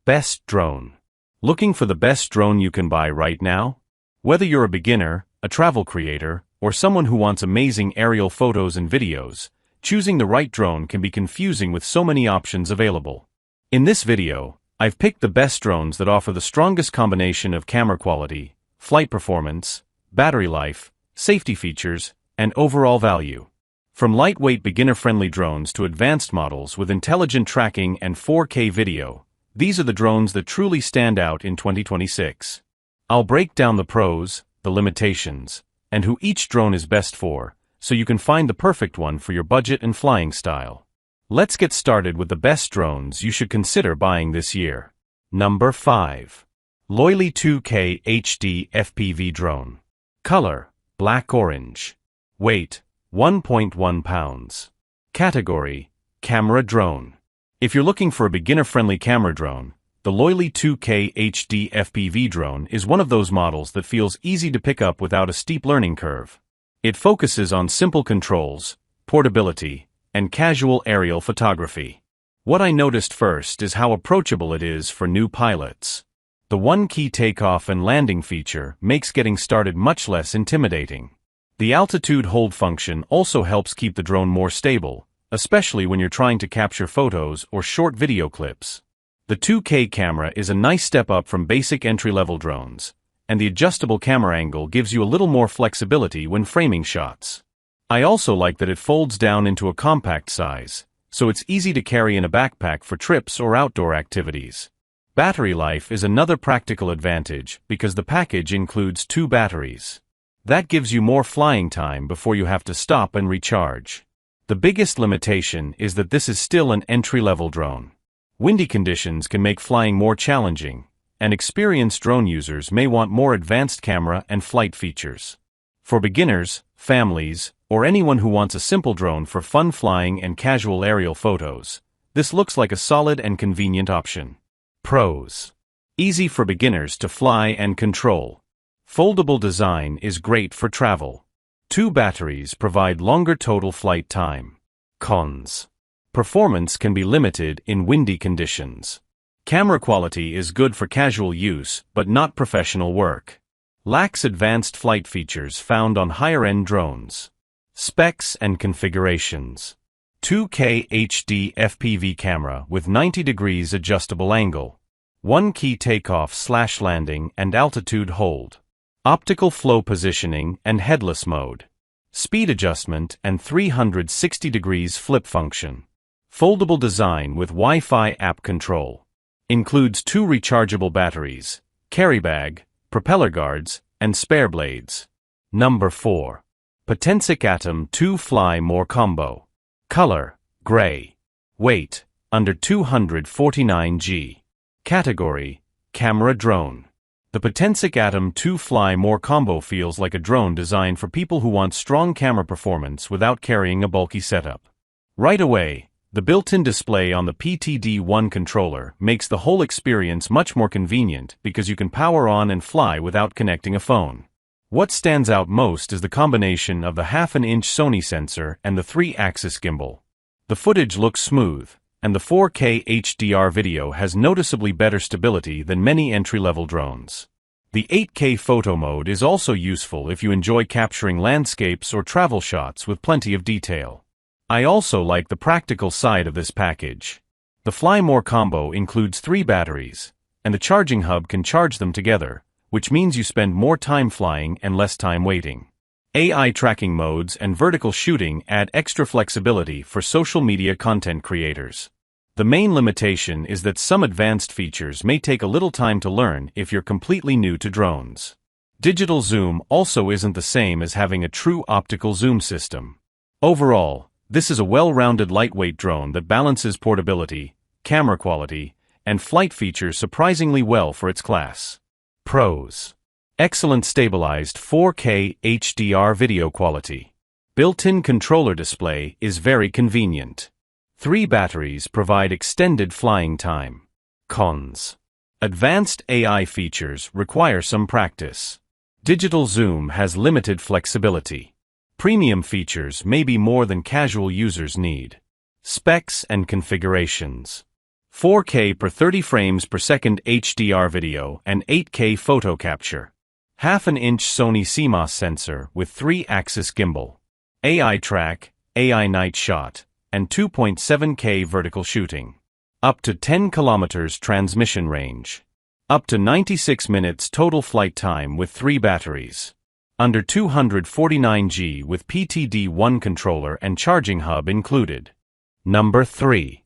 Best drone. Looking for the best drone you can buy right now? Whether you're a beginner, a travel creator, or someone who wants amazing aerial photos and videos, choosing the right drone can be confusing with so many options available. In this video, I've picked the best drones that offer the strongest combination of camera quality, flight performance, battery life, safety features, and overall value. From lightweight beginner-friendly drones to advanced models with intelligent tracking and 4K video, these are the drones that truly stand out in 2026. I'll break down the pros, the limitations, and who each drone is best for, so you can find the perfect one for your budget and flying style. Let's get started with the best drones you should consider buying this year. Number 5. Loiley 2K HD FPV Drone. Color: black-orange. Weight: 1.1 pounds. Category: camera drone. If you're looking for a beginner-friendly camera drone, the Loiley 2K HD FPV Drone is one of those models that feels easy to pick up without a steep learning curve. It focuses on simple controls, portability, and casual aerial photography. What I noticed first is how approachable it is for new pilots. The one-key takeoff and landing feature makes getting started much less intimidating. The altitude hold function also helps keep the drone more stable, especially when you're trying to capture photos or short video clips. The 2K camera is a nice step up from basic entry-level drones, and the adjustable camera angle gives you a little more flexibility when framing shots. I also like that it folds down into a compact size, so it's easy to carry in a backpack for trips or outdoor activities. Battery life is another practical advantage because the package includes 2 batteries. That gives you more flying time before you have to stop and recharge. The biggest limitation is that this is still an entry-level drone. Windy conditions can make flying more challenging, and experienced drone users may want more advanced camera and flight features. For beginners, families, or anyone who wants a simple drone for fun flying and casual aerial photos, this looks like a solid and convenient option. Pros: easy for beginners to fly and control. Foldable design is great for travel. 2 batteries provide longer total flight time. Cons: performance can be limited in windy conditions. Camera quality is good for casual use but not professional work. Lacks advanced flight features found on higher-end drones. Specs and configurations: 2K HD FPV camera with 90 degrees adjustable angle. One-key takeoff/landing and altitude hold. Optical flow positioning and headless mode. Speed adjustment and 360 degrees flip function. Foldable design with Wi-Fi app control. Includes 2 rechargeable batteries, carry bag, propeller guards, and spare blades. Number 4. Potensic Atom 2 Fly More Combo. Color: gray. Weight: under 249 g. Category: camera drone. The Potensic Atom 2 Fly More Combo feels like a drone designed for people who want strong camera performance without carrying a bulky setup. Right away, the built-in display on the PTD1 controller makes the whole experience much more convenient because you can power on and fly without connecting a phone. What stands out most is the combination of the 1/2-inch Sony sensor and the 3-axis gimbal. The footage looks smooth, and the 4K HDR video has noticeably better stability than many entry-level drones. The 8K photo mode is also useful if you enjoy capturing landscapes or travel shots with plenty of detail. I also like the practical side of this package. The Fly More combo includes 3 batteries, and the charging hub can charge them together, which means you spend more time flying and less time waiting. AI tracking modes and vertical shooting add extra flexibility for social media content creators. The main limitation is that some advanced features may take a little time to learn if you're completely new to drones. Digital zoom also isn't the same as having a true optical zoom system. Overall, this is a well-rounded lightweight drone that balances portability, camera quality, and flight features surprisingly well for its class. Pros: excellent stabilized 4K HDR video quality. Built-in controller display is very convenient. 3 batteries provide extended flying time. Cons: advanced AI features require some practice. Digital zoom has limited flexibility. Premium features may be more than casual users need. Specs and configurations. 4K per 30 frames per second HDR video and 8K photo capture. Half an inch Sony CMOS sensor with 3-axis gimbal. AI track, AI night shot, and 2.7K vertical shooting. Up to 10 kilometers transmission range. Up to 96 minutes total flight time with 3 batteries. Under 249G with PTD1 controller and charging hub included. Number 3.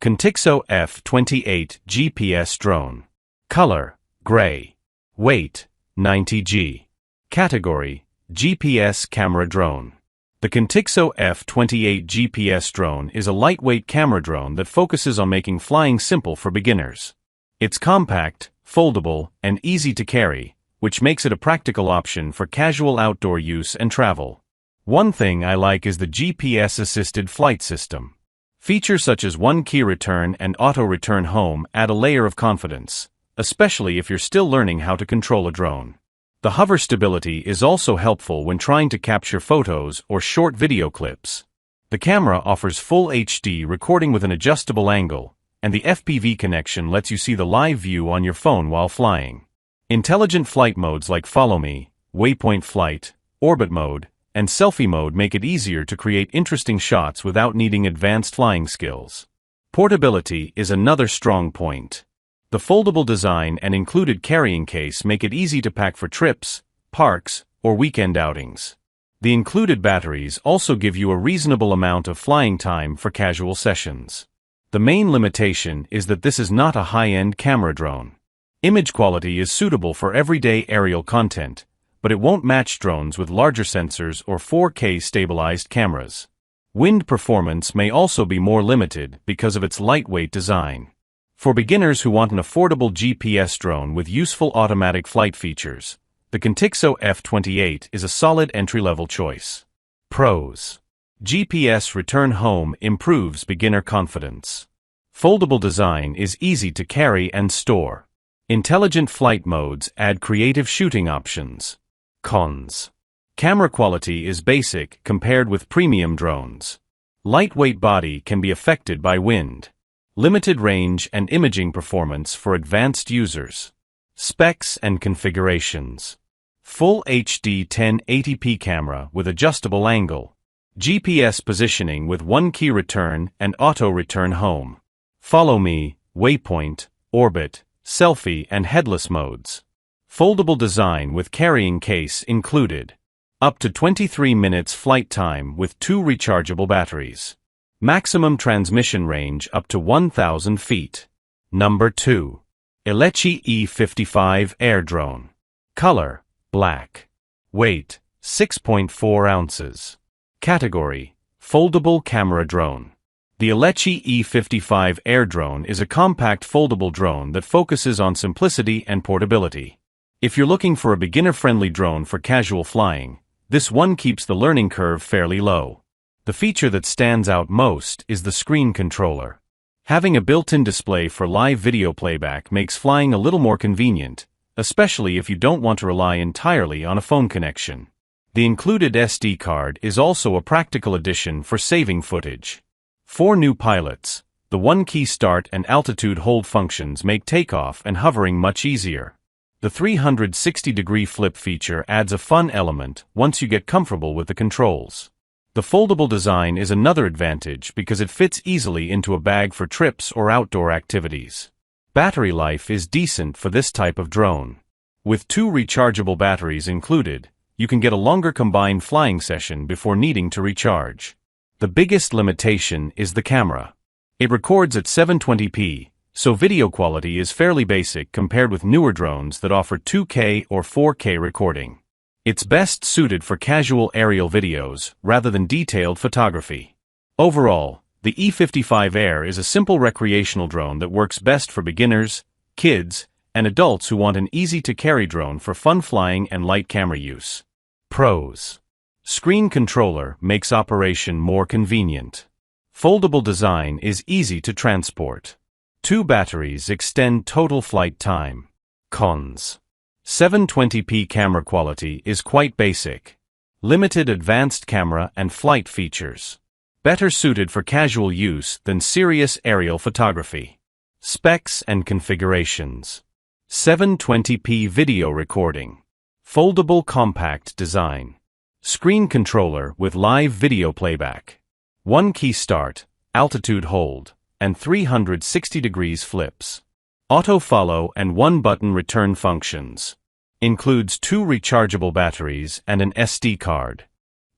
Contixo F28 GPS Drone. Color, gray. Weight, 90G. Category, GPS camera drone. The Contixo F28 GPS drone is a lightweight camera drone that focuses on making flying simple for beginners. It's compact, foldable, and easy to carry, which makes it a practical option for casual outdoor use and travel. One thing I like is the GPS-assisted flight system. Features such as one-key return and auto-return home add a layer of confidence, especially if you're still learning how to control a drone. The hover stability is also helpful when trying to capture photos or short video clips. The camera offers full HD recording with an adjustable angle, and the FPV connection lets you see the live view on your phone while flying. Intelligent flight modes like Follow Me, Waypoint Flight, Orbit Mode, and Selfie Mode make it easier to create interesting shots without needing advanced flying skills. Portability is another strong point. The foldable design and included carrying case make it easy to pack for trips, parks, or weekend outings. The included batteries also give you a reasonable amount of flying time for casual sessions. The main limitation is that this is not a high-end camera drone. Image quality is suitable for everyday aerial content, but it won't match drones with larger sensors or 4K stabilized cameras. Wind performance may also be more limited because of its lightweight design. For beginners who want an affordable GPS drone with useful automatic flight features, the Contixo F28 is a solid entry-level choice. Pros: GPS return home improves beginner confidence. Foldable design is easy to carry and store. Intelligent flight modes add creative shooting options. Cons: camera quality is basic compared with premium drones. Lightweight body can be affected by wind. Limited range and imaging performance for advanced users. Specs and configurations. Full HD 1080p camera with adjustable angle. GPS positioning with one-key return and auto-return home. Follow Me, Waypoint, Orbit, Selfie and headless modes. Foldable design with carrying case included. Up to 23 minutes flight time with 2 rechargeable batteries. Maximum transmission range up to 1,000 feet. Number 2. Elecci E55 Air Drone. Color, black. Weight, 6.4 ounces. Category, foldable camera drone. The Elecci E55 Air Drone is a compact foldable drone that focuses on simplicity and portability. If you're looking for a beginner-friendly drone for casual flying, this one keeps the learning curve fairly low. The feature that stands out most is the screen controller. Having a built-in display for live video playback makes flying a little more convenient, especially if you don't want to rely entirely on a phone connection. The included SD card is also a practical addition for saving footage. For new pilots, the one-key start and altitude hold functions make takeoff and hovering much easier. The 360-degree flip feature adds a fun element once you get comfortable with the controls. The foldable design is another advantage because it fits easily into a bag for trips or outdoor activities. Battery life is decent for this type of drone. With 2 rechargeable batteries included, you can get a longer combined flying session before needing to recharge. The biggest limitation is the camera. It records at 720p, so video quality is fairly basic compared with newer drones that offer 2K or 4K recording. It's best suited for casual aerial videos rather than detailed photography. Overall, the E55 Air is a simple recreational drone that works best for beginners, kids, and adults who want an easy-to-carry drone for fun flying and light camera use. Pros: screen controller makes operation more convenient. Foldable design is easy to transport. 2 batteries extend total flight time. Cons: 720p camera quality is quite basic. Limited advanced camera and flight features. Better suited for casual use than serious aerial photography. Specs and configurations. 720p video recording. Foldable compact design. Screen controller with live video playback. 1 key start, altitude hold, and 360 degrees flips. Auto follow and 1 button return functions. Includes 2 rechargeable batteries and an SD card.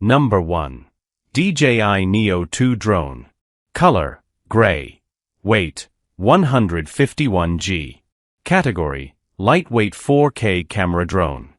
Number 1. DJI Neo 2 Drone. Color, gray. Weight, 151 g. Category, lightweight 4K camera drone.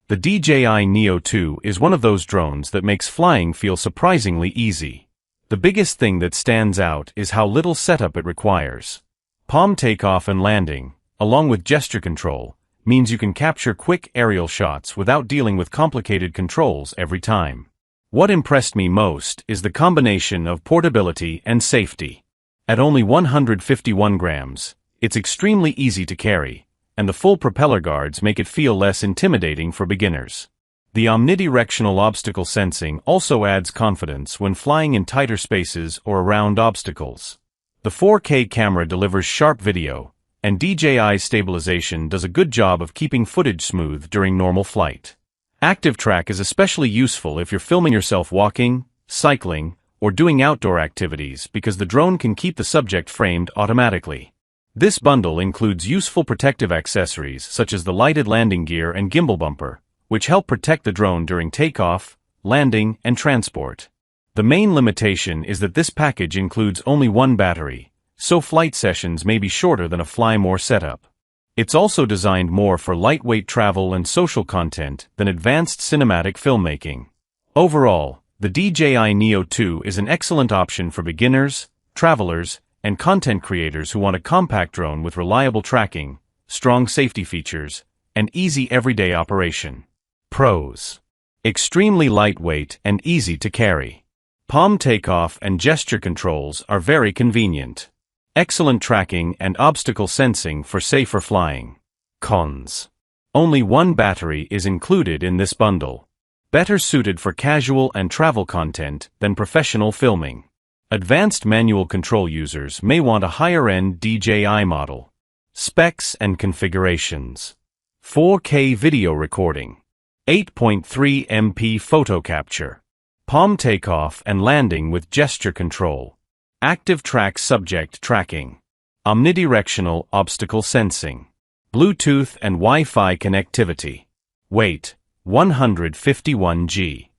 The DJI Neo 2 is one of those drones that makes flying feel surprisingly easy. The biggest thing that stands out is how little setup it requires. Palm takeoff and landing, along with gesture control, means you can capture quick aerial shots without dealing with complicated controls every time. What impressed me most is the combination of portability and safety. At only 151 grams, it's extremely easy to carry, and the full propeller guards make it feel less intimidating for beginners. The omnidirectional obstacle sensing also adds confidence when flying in tighter spaces or around obstacles. The 4K camera delivers sharp video, and DJI stabilization does a good job of keeping footage smooth during normal flight. Active track is especially useful if you're filming yourself walking, cycling, or doing outdoor activities because the drone can keep the subject framed automatically. This bundle includes useful protective accessories such as the lighted landing gear and gimbal bumper, which help protect the drone during takeoff, landing, and transport. The main limitation is that this package includes only 1 battery, so flight sessions may be shorter than a Fly More setup. It's also designed more for lightweight travel and social content than advanced cinematic filmmaking. Overall, the DJI Neo 2 is an excellent option for beginners, travelers, and content creators who want a compact drone with reliable tracking, strong safety features, and easy everyday operation. Pros. Extremely lightweight and easy to carry. Palm takeoff and gesture controls are very convenient. Excellent tracking and obstacle sensing for safer flying. Cons. Only 1 battery is included in this bundle. Better suited for casual and travel content than professional filming. Advanced manual control users may want a higher-end DJI model. Specs and configurations. 4K video recording. 8.3 MP photo capture. Palm takeoff and landing with gesture control. Active track subject tracking. Omnidirectional obstacle sensing. Bluetooth and Wi-Fi connectivity. Weight, 151 g.